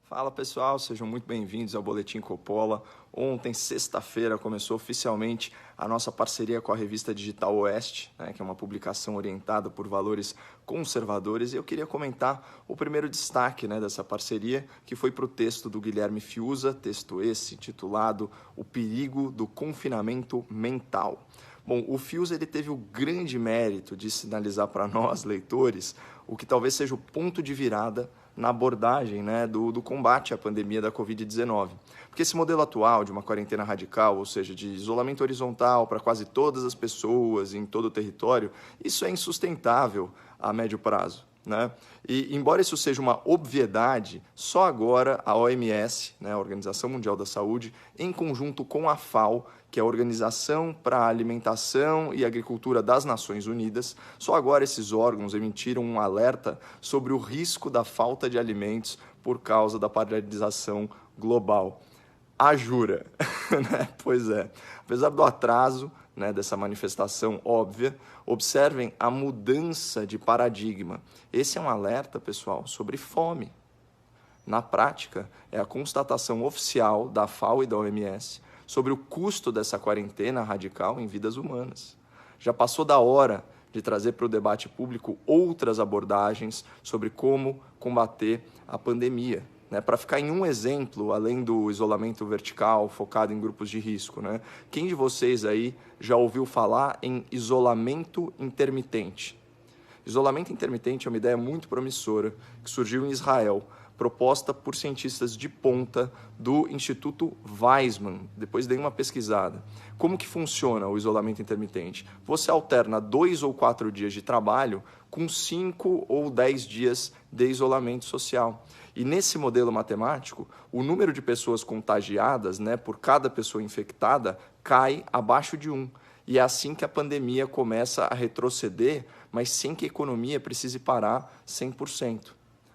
Fala pessoal, sejam muito bem-vindos ao Boletim Coppola. Ontem, sexta-feira, começou oficialmente a nossa parceria com a revista Digital Oeste, que é uma publicação orientada por valores conservadores. E eu queria comentar o primeiro destaque dessa parceria, que foi para o texto do Guilherme Fiuza, texto esse intitulado O Perigo do Confinamento Mental. Bom, o Fiuza ele teve o grande mérito de sinalizar para nós, leitores, o que talvez seja o ponto de virada na abordagem do combate à pandemia da Covid-19. Porque esse modelo atual de uma quarentena radical, ou seja, de isolamento horizontal para quase todas as pessoas em todo o território, isso é insustentável a médio prazo. E, embora isso seja uma obviedade, só agora a OMS, a Organização Mundial da Saúde, em conjunto com a FAO, que é a Organização para a Alimentação e Agricultura das Nações Unidas, só agora esses órgãos emitiram um alerta sobre o risco da falta de alimentos por causa da paralisação global. A jura, Pois é, apesar do atraso dessa manifestação óbvia, observem a mudança de paradigma. Esse é um alerta, pessoal, sobre fome. Na prática, é a constatação oficial da FAO e da OMS sobre o custo dessa quarentena radical em vidas humanas. Já passou da hora de trazer para o debate público outras abordagens sobre como combater a pandemia. Para ficar em um exemplo, além do isolamento vertical focado em grupos de risco, quem de vocês aí já ouviu falar em isolamento intermitente? Isolamento intermitente é uma ideia muito promissora que surgiu em Israel, proposta por cientistas de ponta do Instituto Weizmann. Depois dei uma pesquisada. Como que funciona o isolamento intermitente? Você alterna 2 ou 4 dias de trabalho com 5 ou 10 dias de isolamento social. E nesse modelo matemático, o número de pessoas contagiadas por cada pessoa infectada cai abaixo de 1. E é assim que a pandemia começa a retroceder, mas sem que a economia precise parar 100%.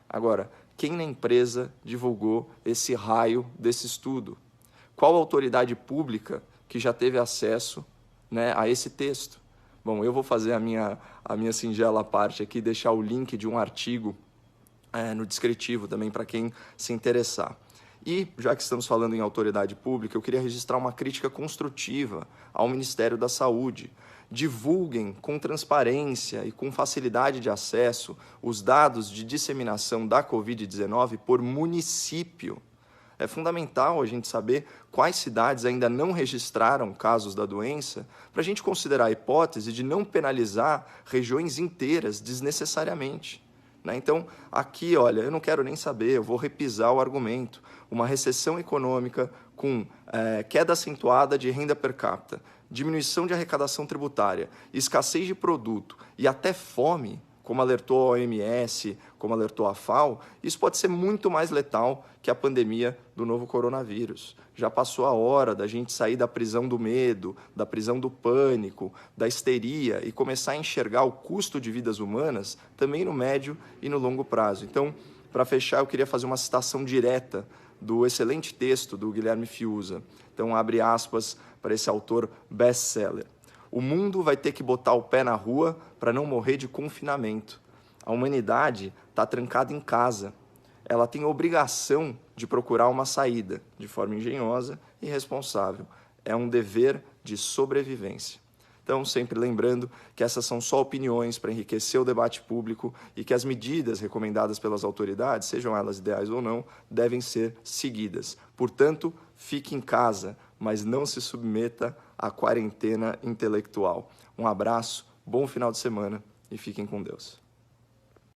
Agora, quem na empresa divulgou esse raio desse estudo? Qual autoridade pública que já teve acesso a esse texto? Bom, eu vou fazer a minha singela parte aqui, deixar o link de um artigo no descritivo também para quem se interessar. E, já que estamos falando em autoridade pública, eu queria registrar uma crítica construtiva ao Ministério da Saúde. Divulguem com transparência e com facilidade de acesso os dados de disseminação da Covid-19 por município. É fundamental a gente saber quais cidades ainda não registraram casos da doença, para a gente considerar a hipótese de não penalizar regiões inteiras desnecessariamente. Então, aqui, olha, eu não quero nem saber, eu vou repisar o argumento. Uma recessão econômica com queda acentuada de renda per capita, diminuição de arrecadação tributária, escassez de produto e até fome, como alertou a OMS, como alertou a FAO, isso pode ser muito mais letal que a pandemia do novo coronavírus. Já passou a hora da gente sair da prisão do medo, da prisão do pânico, da histeria e começar a enxergar o custo de vidas humanas também no médio e no longo prazo. Então, para fechar, eu queria fazer uma citação direta do excelente texto do Guilherme Fiuza. Então, abre aspas para esse autor best-seller. O mundo vai ter que botar o pé na rua para não morrer de confinamento. A humanidade está trancada em casa. Ela tem a obrigação de procurar uma saída, de forma engenhosa e responsável. É um dever de sobrevivência. Então, sempre lembrando que essas são só opiniões para enriquecer o debate público e que as medidas recomendadas pelas autoridades, sejam elas ideais ou não, devem ser seguidas. Portanto, fique em casa, mas não se submeta à quarentena intelectual. Um abraço, bom final de semana e fiquem com Deus.